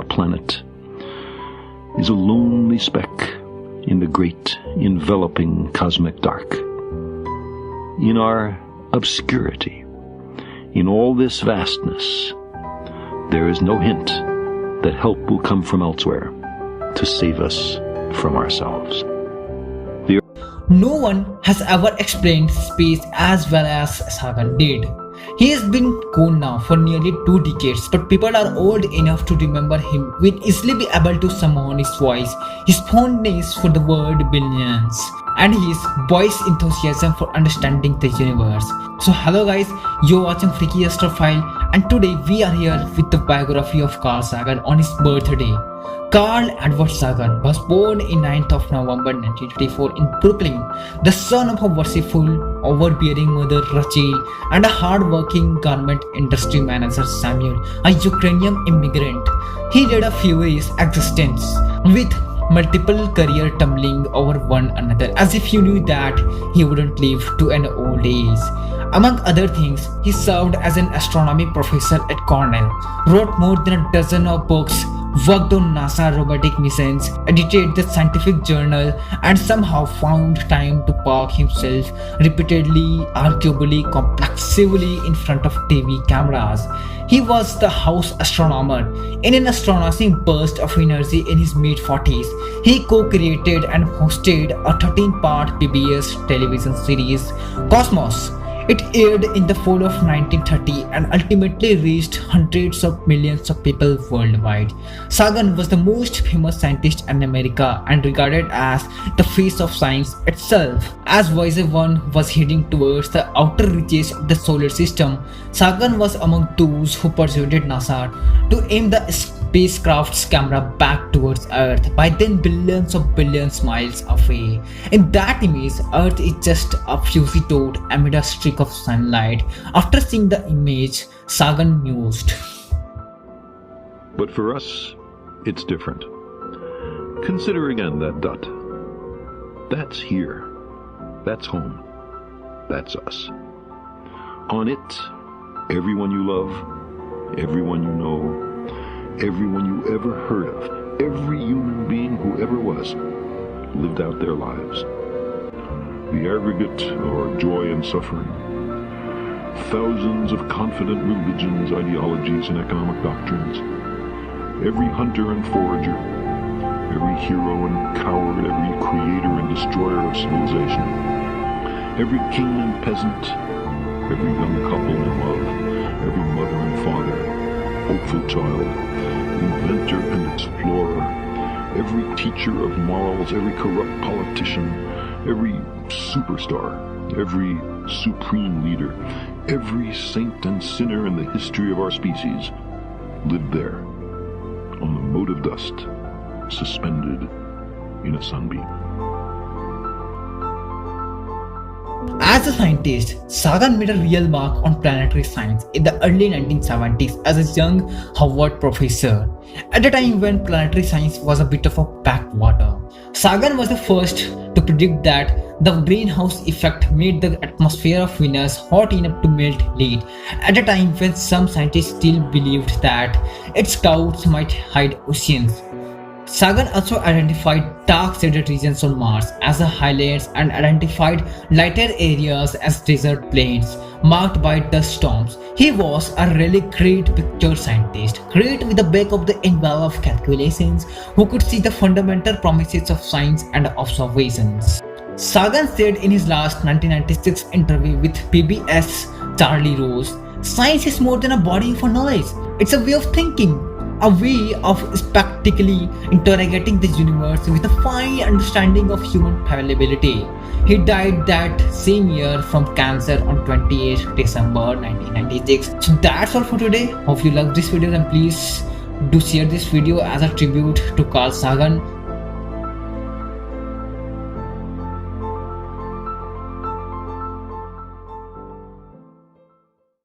our planet is a lonely speck in the great enveloping cosmic dark. In our obscurity, in all this vastness, there is no hint that help will come from elsewhere to save us from ourselves. No one has ever explained space as well as Sagan did. He has been gone now for nearly 2 decades, but people are old enough to remember him, will easily be able to summon his voice, his fondness for the word billions, and his boyish enthusiasm for understanding the universe. So hello guys, you're watching Freaky Astrophile, and today we are here with the biography of Carl Sagan on his birthday. Carl Edward Sagan was born in 9th of November 1924 in Brooklyn, the son of a worshipful, overbearing mother Rachel and a hard-working garment industry manager Samuel, a Ukrainian immigrant. He led a furious existence with multiple careers tumbling over one another, as if you knew that he wouldn't live to an old age. Among other things, he served as an astronomy professor at Cornell, wrote more than a dozen of books, worked on NASA robotic missions, edited the scientific journal, and somehow found time to park himself repeatedly, arguably, complexively in front of TV cameras. He was the house astronomer. In an astonishing burst of energy in his mid-40s, he co-created and hosted a 13-part PBS television series, Cosmos. It aired in the fall of 1930 and ultimately reached hundreds of millions of people worldwide. Sagan was the most famous scientist in America and regarded as the face of science itself. As Voyager 1 was heading towards the outer reaches of the solar system, Sagan was among those who persuaded NASA to aim the spacecraft's camera back towards Earth, by then billions miles away. In that image, Earth is just a fuzzy dot amid a streak of sunlight. After seeing the image, Sagan mused. But for us, it's different. Consider again that dot. That's here. That's home. That's us. On it, everyone you love, everyone you know, everyone you ever heard of, every human being who ever was, lived out their lives. The aggregate of our joy and suffering, thousands of confident religions, ideologies, and economic doctrines, every hunter and forager, every hero and coward, every creator and destroyer of civilization, every king and peasant, every young couple in love, every mother and father, hopeful child, inventor and explorer, every teacher of morals, every corrupt politician, every superstar, every supreme leader, every saint and sinner in the history of our species lived there, on the mote of dust, suspended in a sunbeam. As a scientist, Sagan made a real mark on planetary science in the early 1970s as a young Harvard professor, at a time when planetary science was a bit of a backwater. Sagan was the first to predict that the greenhouse effect made the atmosphere of Venus hot enough to melt lead, at a time when some scientists still believed that its clouds might hide oceans. Sagan also identified dark-shaded regions on Mars as the highlands and identified lighter areas as desert plains marked by dust storms. He was a really great picture scientist, great with the back of the envelope of calculations, who could see the fundamental promises of science and observations. Sagan said in his last 1996 interview with PBS Charlie Rose, "Science is more than a body for knowledge. It's a way of thinking, a way of spectacularly interrogating the universe with a fine understanding of human fallibility." He died that same year from cancer on 28 December 1996. So that's all for today. Hope you loved this video, and please do share this video as a tribute to Carl Sagan.